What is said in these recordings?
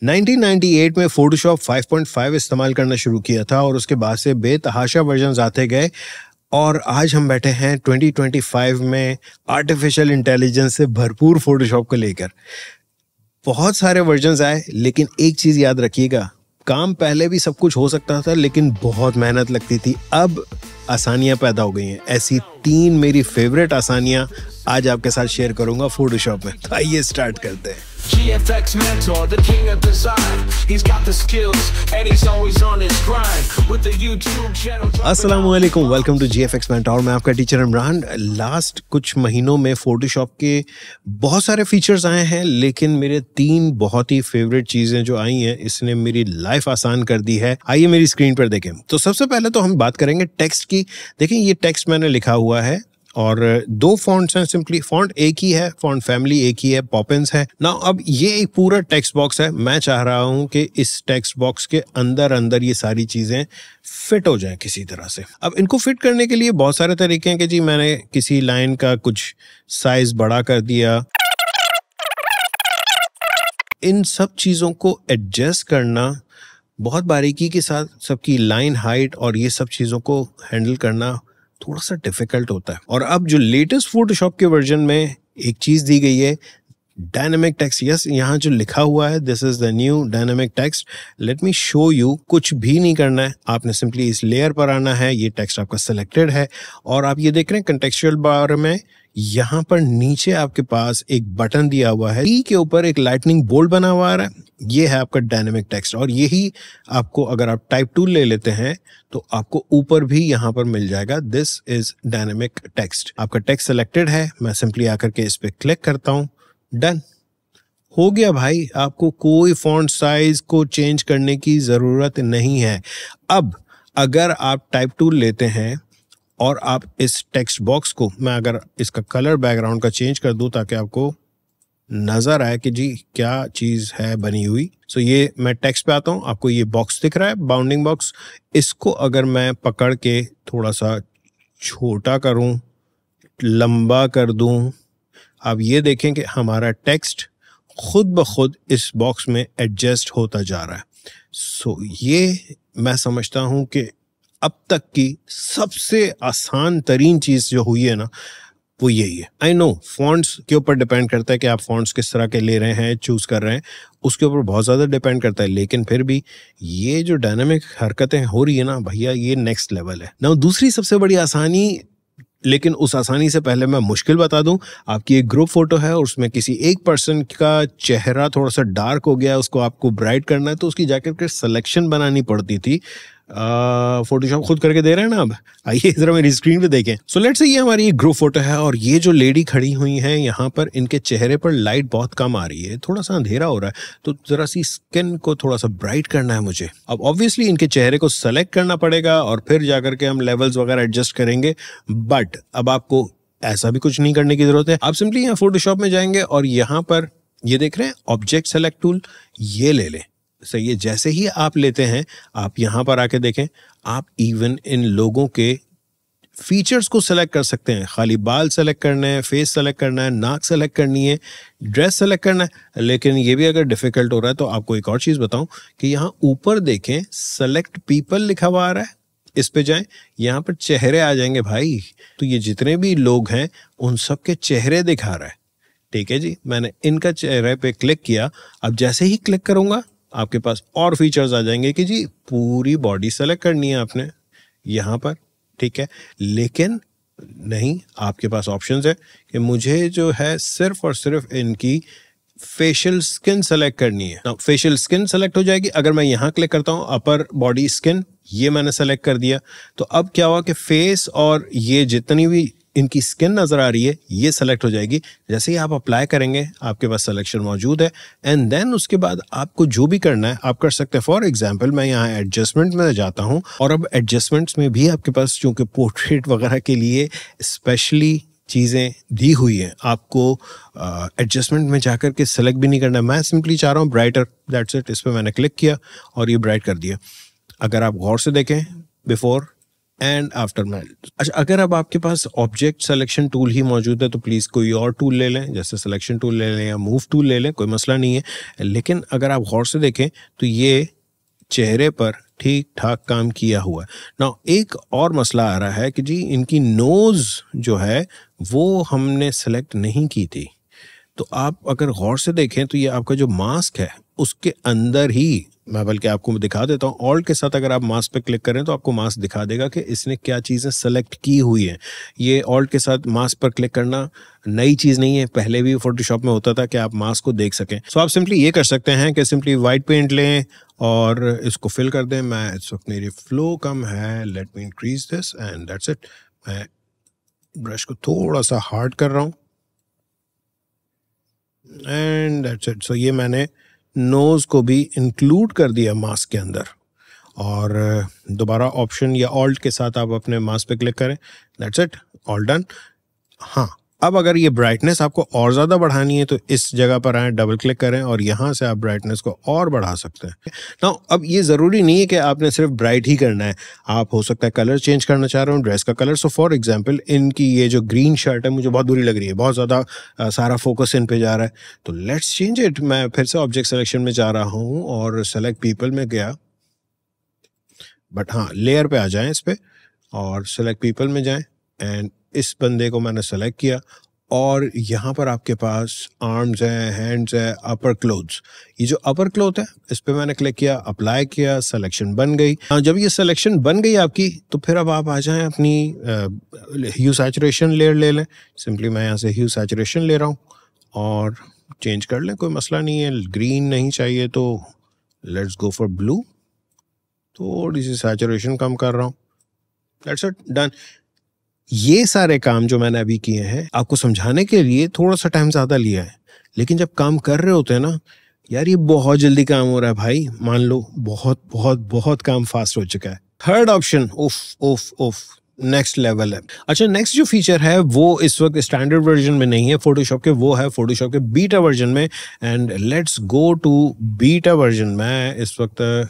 1998 में फोटोशॉप 5.5 इस्तेमाल करना शुरू किया था और उसके बाद से बेतहाशा वर्जन्स आते गए और आज हम बैठे हैं 2025 में आर्टिफिशियल इंटेलिजेंस से भरपूर फोटोशॉप को लेकर। बहुत सारे वर्जन्स आए, लेकिन एक चीज़ याद रखिएगा, काम पहले भी सब कुछ हो सकता था लेकिन बहुत मेहनत लगती थी। अब आसानियाँ पैदा हो गई हैं। ऐसी 3 मेरी फेवरेट आसानियाँ आज आपके साथ शेयर करूंगा फोटोशॉप में। तो आइए स्टार्ट करते हैं। GFX mentor, the king of design. He's got the skills and he's always on his grind with the YouTube channel. अस्सलामुअलैकुम, वेलकम टू GFX मेंटोर। मैं आपका टीचर इमरान। लास्ट कुछ महीनों में फोटोशॉप के बहुत सारे फीचर्स आए हैं, लेकिन मेरे 3 बहुत ही फेवरेट चीज़ें जो आई हैं, इसने मेरी लाइफ आसान कर दी है। आइए मेरी स्क्रीन पर देखें। तो सबसे पहले तो हम बात करेंगे टेक्स्ट की। देखें, ये टेक्स्ट मैंने लिखा हुआ है और 2 फॉन्ट्स हैं। सिंपली फॉन्ट एक ही है, फॉन्ट फैमिली एक ही है, पॉपिंस है ना। अब ये एक पूरा टेक्स्ट बॉक्स है। मैं चाह रहा हूं कि इस टेक्स्ट बॉक्स के अंदर अंदर ये सारी चीजें फिट हो जाएं किसी तरह से। अब इनको फिट करने के लिए बहुत सारे तरीके हैं कि जी मैंने किसी लाइन का कुछ साइज बड़ा कर दिया। इन सब चीजों को एडजस्ट करना बहुत बारीकी के साथ, सबकी लाइन हाइट और ये सब चीजों को हैंडल करना थोड़ा सा डिफिकल्ट होता है। और अब जो लेटेस्ट फोटोशॉप के वर्जन में एक चीज दी गई है, डायनेमिक टेक्स्ट। यस, यहाँ जो लिखा हुआ है, this is the new dynamic text. Let me show you. कुछ भी नहीं करना है, आपने सिंपली इस लेयर पर आना है। ये टेक्स्ट आपका सिलेक्टेड है और आप ये देख रहे हैं कंटेक्सचुअल बार में यहाँ पर नीचे आपके पास एक बटन दिया हुआ है, ई के ऊपर एक लाइटनिंग बोल्ट बना हुआ है। ये है आपका डायनेमिक टेक्स्ट और यही आपको, अगर आप टाइप टूल ले लेते हैं तो आपको ऊपर भी यहाँ पर मिल जाएगा, दिस इज डायनेमिक टेक्स्ट। आपका टेक्स्ट सिलेक्टेड है। मैं सिंपली आकर के इस पे क्लिक करता हूँ, डन हो गया भाई। आपको कोई फॉन्ट साइज को चेंज करने की जरूरत नहीं है। अब अगर आप टाइप टूल लेते हैं और आप इस टेक्स्ट बॉक्स को, मैं अगर इसका कलर बैकग्राउंड का चेंज कर दूं ताकि आपको नजर आए कि जी क्या चीज है बनी हुई। सो ये मैं टेक्स्ट पे आता हूं, आपको ये बॉक्स दिख रहा है, बाउंडिंग बॉक्स। इसको अगर मैं पकड़ के थोड़ा सा छोटा करूं, लंबा कर दूं, आप ये देखें कि हमारा टेक्स्ट खुद ब खुद इस बॉक्स में एडजस्ट होता जा रहा है। सो ये मैं समझता हूं कि अब तक की सबसे आसान तरीन चीज जो हुई है ना, वो यही है। आई नो फॉन्ट्स के ऊपर डिपेंड करता है कि आप फॉन्ट्स किस तरह के ले रहे हैं, चूज कर रहे हैं, उसके ऊपर बहुत ज़्यादा डिपेंड करता है। लेकिन फिर भी ये जो डायनामिक हरकतें हो रही है ना भैया, ये नेक्स्ट लेवल है ना। दूसरी सबसे बड़ी आसानी, लेकिन उस आसानी से पहले मैं मुश्किल बता दूं। आपकी एक ग्रुप फोटो है और उसमें किसी एक पर्सन का चेहरा थोड़ा सा डार्क हो गया, उसको आपको ब्राइट करना है, तो उसकी जैकेट की सिलेक्शन बनानी पड़ती थी। फोटोशॉप खुद करके दे रहे हैं ना। अब आइए जरा मेरी स्क्रीन पे देखें। सो लेट्स से ये हमारी एक ग्रुप फोटो है और ये जो लेडी खड़ी हुई हैं यहाँ पर, इनके चेहरे पर लाइट बहुत कम आ रही है, थोड़ा सा अंधेरा हो रहा है, तो जरा सी स्किन को थोड़ा सा ब्राइट करना है मुझे। अब ऑब्वियसली इनके चेहरे को सेलेक्ट करना पड़ेगा और फिर जाकर के हम लेवल्स वगैरह एडजस्ट करेंगे। बट अब आपको ऐसा भी कुछ नहीं करने की जरूरत है। आप सिंपली यहाँ फोटोशॉप में जाएंगे और यहाँ पर ये देख रहे हैं ऑब्जेक्ट सेलेक्ट टूल, ये ले लें। सही है। जैसे ही आप लेते हैं, आप यहाँ पर आके देखें, आप इवन इन लोगों के फीचर्स को सेलेक्ट कर सकते हैं। खाली बाल सेलेक्ट करना है, फेस सेलेक्ट करना है, नाक सेलेक्ट करनी है, ड्रेस सेलेक्ट करना है। लेकिन ये भी अगर डिफिकल्ट हो रहा है तो आपको एक और चीज़ बताऊं कि यहाँ ऊपर देखें, सेलेक्ट पीपल लिखा हुआ आ रहा है, इस पे जाएं, यहाँ पर चेहरे आ जाएंगे भाई। तो ये जितने भी लोग हैं उन सब के चेहरे दिखा रहा है। ठीक है जी, मैंने इनका चेहरे पे क्लिक किया। अब जैसे ही क्लिक करूंगा आपके पास और फीचर्स आ जाएंगे कि जी पूरी बॉडी सेलेक्ट करनी है आपने यहाँ पर। ठीक है, लेकिन नहीं, आपके पास ऑप्शंस है कि मुझे जो है सिर्फ और सिर्फ इनकी फेशियल स्किन सेलेक्ट करनी है। फेशियल स्किन सेलेक्ट हो जाएगी। अगर मैं यहाँ क्लिक करता हूँ, अपर बॉडी स्किन, ये मैंने सेलेक्ट कर दिया। तो अब क्या हुआ कि फेस और ये जितनी भी इनकी स्किन नज़र आ रही है, ये सेलेक्ट हो जाएगी। जैसे ही आप अप्लाई करेंगे आपके पास सिलेक्शन मौजूद है। एंड देन उसके बाद आपको जो भी करना है आप कर सकते हैं। फॉर एग्जांपल मैं यहाँ एडजस्टमेंट में जाता हूँ और अब एडजस्टमेंट्स में भी आपके पास चूँकि पोर्ट्रेट वगैरह के लिए स्पेशली चीज़ें दी हुई हैं, आपको एडजस्टमेंट में जाकर के सेलेक्ट भी नहीं करना। मैं सिंपली चाह रहा हूँ ब्राइटर, दैट्स इट। इस पर मैंने क्लिक किया और ये ब्राइट कर दिया। अगर आप गौर से देखें, बिफोर एंड आफ्टर मैच। अच्छा, अगर अब आपके पास ऑब्जेक्ट सिलेक्शन टूल ही मौजूद है तो प्लीज़ कोई और टूल ले लें, जैसे सिलेक्शन टूल ले लें या मूव टूल ले लें, कोई मसला नहीं है। लेकिन अगर आप गौर से देखें तो ये चेहरे पर ठीक ठाक काम किया हुआ है ना। एक और मसला आ रहा है कि जी इनकी नोज़ जो है वो हमने सेलेक्ट नहीं की थी। तो आप अगर गौर से देखें तो ये आपका जो मास्क है उसके अंदर ही, मैं बल्कि आपको दिखा देता हूँ, ऑल्ट के साथ अगर आप मास्क पे क्लिक करें तो आपको मास्क दिखा देगा कि इसने क्या चीज़ें सेलेक्ट की हुई हैं। ये ऑल्ट के साथ मास्क पर क्लिक करना नई चीज़ नहीं है, पहले भी फोटोशॉप में होता था कि आप मास्क को देख सकें। सो आप सिंपली ये कर सकते हैं कि सिंपली वाइट पेंट लें और इसको फिल कर दें। मैं इस वक्त मेरी फ्लो कम है, let me increase this and that's it. मैं ब्रश को थोड़ा सा हार्ड कर रहा हूँ एंड दैट्स इट। सो ये मैंने नोज़ को भी इंक्लूड कर दिया मास्क के अंदर। और दोबारा ऑप्शन या ऑल्ट के साथ आप अपने मास्क पे क्लिक करें, दैट्स इट, ऑल डन। हाँ, अब अगर ये ब्राइटनेस आपको और ज़्यादा बढ़ानी है तो इस जगह पर आएँ, डबल क्लिक करें और यहाँ से आप ब्राइटनेस को और बढ़ा सकते हैं ना। अब ये ज़रूरी नहीं है कि आपने सिर्फ ब्राइट ही करना है, आप हो सकता है कलर चेंज करना चाह रहे हो, ड्रेस का कलर। सो फॉर एग्जांपल इनकी ये जो ग्रीन शर्ट है मुझे बहुत बुरी लग रही है, बहुत ज़्यादा सारा फोकस इन पे जा रहा है, तो लेट्स चेंज इट। मैं फिर से ऑब्जेक्ट सिलेक्शन में जा रहा हूँ और सेलेक्ट पीपल में गया, बट हाँ लेयर पे आ जाएं इस पे और सेलेक्ट पीपल में जाएं एंड इस बंदे को मैंने सेलेक्ट किया और यहाँ पर आपके पास आर्म्स हैं, हैंड्स है, अपर क्लोथ्स। ये जो अपर क्लोथ है इस पे मैंने क्लिक किया, अप्लाई किया, सिलेक्शन बन गई। जब ये सिलेक्शन बन गई आपकी तो फिर अब आप आ जाएं अपनी ह्यू सैचुरेशन लेयर ले लें। सिंपली मैं यहाँ से ह्यू सैचुरेशन ले रहा हूँ और चेंज कर लें, कोई मसला नहीं है। ग्रीन नहीं चाहिए तो लेट्स गो फॉर ब्लू, थोड़ी सी सैचुरेशन कम कर रहा हूँ, दैट्स इट, डन। ये सारे काम जो मैंने अभी किए हैं आपको समझाने के लिए थोड़ा सा टाइम ज़्यादा लिया है, लेकिन जब काम कर रहे होते हैं ना यार ये बहुत जल्दी काम हो रहा है भाई, मान लो बहुत बहुत बहुत काम फास्ट हो चुका है। थर्ड ऑप्शन, उफ उफ उफ, नेक्स्ट लेवल है। अच्छा, नेक्स्ट जो फीचर है वो इस वक्त स्टैंडर्ड वर्जन में नहीं है फोटोशॉप के, वो है फोटोशॉप के बीटा वर्जन में। And let's go to beta version. मैं इस वक्त,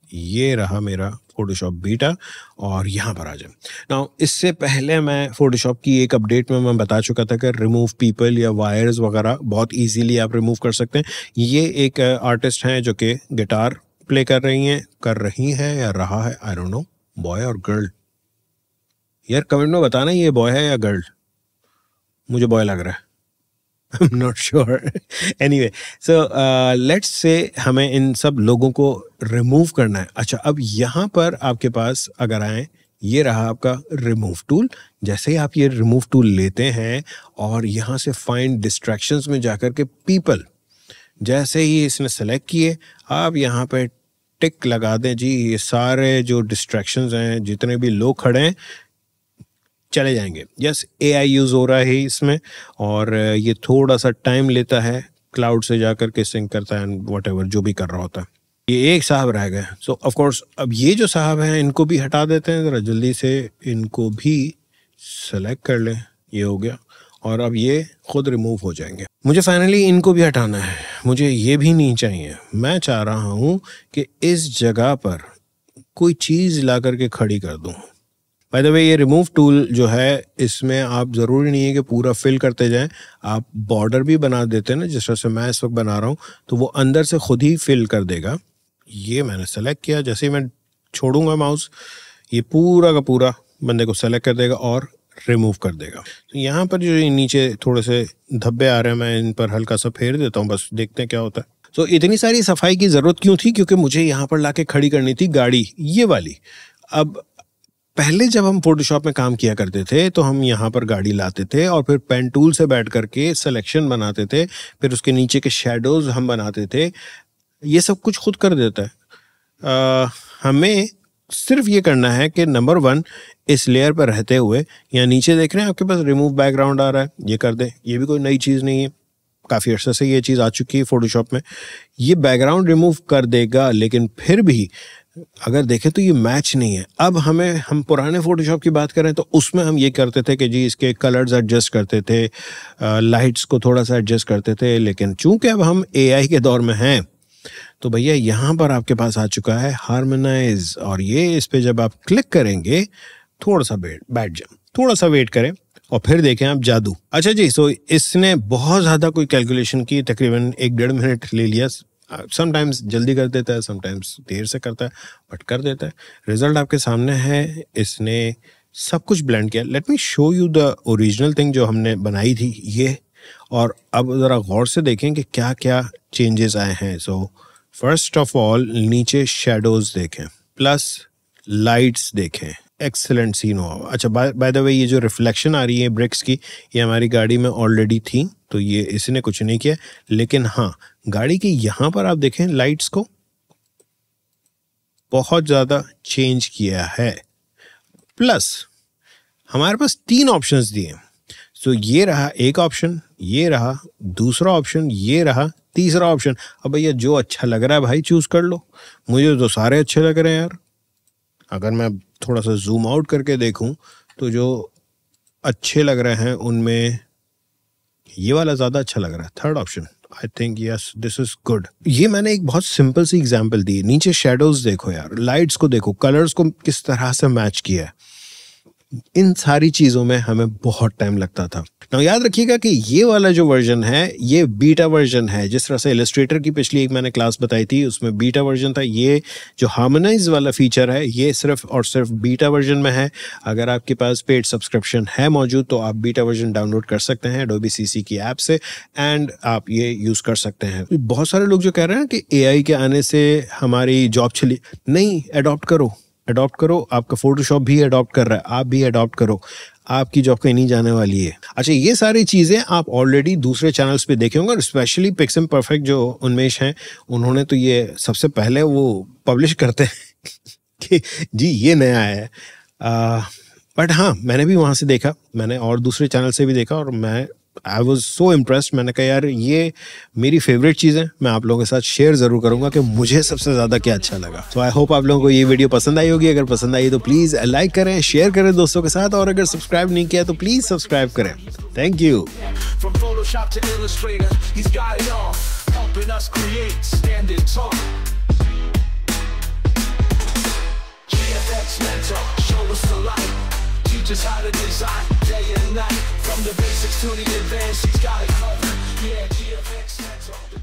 ये रहा मेरा फोटोशॉप बीटा और यहाँ पर आ जाए। नाउ इससे पहले मैं फोटोशॉप की एक अपडेट में मैं बता चुका था कि रिमूव पीपल या वायर्स वगैरह बहुत इजीली आप रिमूव कर सकते हैं। ये एक आर्टिस्ट हैं जो कि गिटार प्ले कर रही हैं या रहा है, आई डोंट नो, बॉय और गर्ल। यार कमेंट में बताना ये बॉय है या गर्ल, मुझे बॉय लग रहा है, I'm not sure. Anyway, so let's say हमें इन सब लोगों को रिमूव करना है। अच्छा, अब यहाँ पर आपके पास अगर आए, ये रहा आपका रिमूव टूल। जैसे ही आप ये रिमूव टूल लेते हैं और यहाँ से फाइंड डिस्ट्रैक्शंस में जाकर के पीपल, जैसे ही इसने सेलेक्ट किए आप यहाँ पे टिक लगा दें जी, ये सारे जो डिस्ट्रैक्शंस हैं, जितने भी लोग खड़े हैं चले जाएंगे। यस, AI यूज़ हो रहा है इसमें और ये थोड़ा सा टाइम लेता है, क्लाउड से जाकर के सिंक करता है वट एवर जो भी कर रहा होता है। ये एक साहब रह गए, सो ऑफ कोर्स अब ये जो साहब हैं इनको भी हटा देते हैं, ज़रा जल्दी से इनको भी सेलेक्ट कर लें, ये हो गया और अब ये खुद रिमूव हो जाएंगे। मुझे फाइनली इनको भी हटाना है, मुझे ये भी नहीं चाहिए। मैं चाह रहा हूँ कि इस जगह पर कोई चीज़ ला करके खड़ी कर दूँ। बाय द वे, ये रिमूव टूल जो है इसमें आप ज़रूरी नहीं है कि पूरा फिल करते जाएं, आप बॉर्डर भी बना देते हैं ना, जिस तरह से मैं इस वक्त बना रहा हूँ, तो वो अंदर से खुद ही फिल कर देगा। ये मैंने सेलेक्ट किया, जैसे ही मैं छोड़ूंगा माउस ये पूरा का पूरा बंदे को सेलेक्ट कर देगा और रिमूव कर देगा। तो यहाँ पर जो नीचे थोड़े से धब्बे आ रहे हैं, मैं इन पर हल्का सा फेर देता हूँ, बस देखते हैं क्या होता है। तो इतनी सारी सफाई की ज़रूरत क्यों थी? क्योंकि मुझे यहाँ पर ला के खड़ी करनी थी गाड़ी, ये वाली। अब पहले जब हम फोटोशॉप में काम किया करते थे तो हम यहाँ पर गाड़ी लाते थे और फिर पेन टूल से बैठ करके सिलेक्शन बनाते थे, फिर उसके नीचे के शेडोज़ हम बनाते थे। ये सब कुछ खुद कर देता है। हमें सिर्फ ये करना है कि नंबर 1, इस लेयर पर रहते हुए यहाँ नीचे देख रहे हैं आपके पास रिमूव बैकग्राउंड आ रहा है, ये कर दें। ये भी कोई नई चीज़ नहीं है, काफ़ी अर्से से ये चीज़ आ चुकी है फोटोशॉप में। ये बैकग्राउंड रिमूव कर देगा, लेकिन फिर भी अगर देखें तो ये मैच नहीं है। अब हम पुराने फोटोशॉप की बात करें तो उसमें हम ये करते थे कि जी इसके कलर्स एडजस्ट करते थे, लाइट्स को थोड़ा सा एडजस्ट करते थे। लेकिन चूंकि अब हम AI के दौर में हैं तो भैया यहाँ पर आपके पास आ चुका है हार्मोनाइज, और ये इस पे जब आप क्लिक करेंगे थोड़ा सा बैठ जाए, थोड़ा सा वेट करें और फिर देखें आप जादू। अच्छा जी, सो इसने बहुत ज़्यादा कोई कैलकुलेशन की, तकरीबन 1-1.5 मिनट ले लिया। समटाइम्स जल्दी कर देता है, समटाइम्स देर से करता है, बट कर देता है। रिजल्ट आपके सामने है, इसने सब कुछ ब्लेंड किया। Let me show you the original thing जो हमने बनाई थी ये, और अब ज़रा गौर से देखें कि क्या क्या चेंजेस आए हैं। सो फर्स्ट ऑफ ऑल नीचे शेडोज देखें, प्लस लाइट्स देखें, एक्सेलेंट सीन हुआ। अच्छा, बाय द वे ये जो रिफ्लेक्शन आ रही है ब्रिक्स की, ये हमारी गाड़ी में ऑलरेडी थी, तो ये इसने कुछ नहीं किया। लेकिन हाँ, गाड़ी की यहाँ पर आप देखें लाइट्स को बहुत ज़्यादा चेंज किया है। प्लस हमारे पास 3 ऑप्शंस दिए। सो ये रहा एक ऑप्शन, ये रहा दूसरा ऑप्शन, ये रहा तीसरा ऑप्शन। अब भैया जो अच्छा लग रहा है भाई चूज कर लो। मुझे तो सारे अच्छे लग रहे हैं यार। अगर मैं थोड़ा सा जूम आउट करके देखूं तो जो अच्छे लग रहे हैं उनमें ये वाला ज़्यादा अच्छा लग रहा है, third option. I think yes this is good. ये मैंने एक बहुत सिंपल सी एग्जांपल दी। नीचे शेडोज देखो यार, लाइट्स को देखो, कलर्स को किस तरह से मैच किया है। इन सारी चीज़ों में हमें बहुत टाइम लगता था। ना याद रखिएगा कि ये वाला जो वर्जन है ये बीटा वर्जन है। जिस तरह से इलस्ट्रेटर की पिछली एक मैंने क्लास बताई थी उसमें बीटा वर्जन था, ये जो हार्मोनाइज वाला फीचर है ये सिर्फ और सिर्फ बीटा वर्जन में है। अगर आपके पास पेड सब्सक्रिप्शन है मौजूद तो आप बीटा वर्जन डाउनलोड कर सकते हैं Adobe CC की ऐप से, एंड आप ये यूज़ कर सकते हैं। बहुत सारे लोग जो कह रहे हैं कि AI के आने से हमारी जॉब चली, नहीं, अडॉप्ट करो। आपका फोटोशॉप भी अडॉप्ट कर रहा है, आप भी अडॉप्ट करो, आपकी जॉब कहीं नहीं जाने वाली है। अच्छा, ये सारी चीज़ें आप ऑलरेडी दूसरे चैनल्स पे देखे होंगे, और स्पेशली पिक्सम परफेक्ट जो उन्मेश हैं उन्होंने तो ये सबसे पहले वो पब्लिश करते हैं कि जी ये नया है। बट हाँ, मैंने भी वहाँ से देखा, मैंने और दूसरे चैनल से भी देखा, और आई वॉज सो इम्प्रेस्ड। मैंने कहा यार ये मेरी फेवरेट चीज़ है, मैं आप लोगों के साथ शेयर ज़रूर करूँगा कि मुझे सबसे ज़्यादा क्या अच्छा लगा। तो आई होप आप लोगों को ये वीडियो पसंद आई होगी। अगर पसंद आई तो प्लीज़ लाइक करें, शेयर करें दोस्तों के साथ, और अगर सब्सक्राइब नहीं किया तो प्लीज़ सब्सक्राइब करें। Thank you. Just how to design day and night, from the basics to the advanced, he's got it covered. Yeah, GFX, that's all the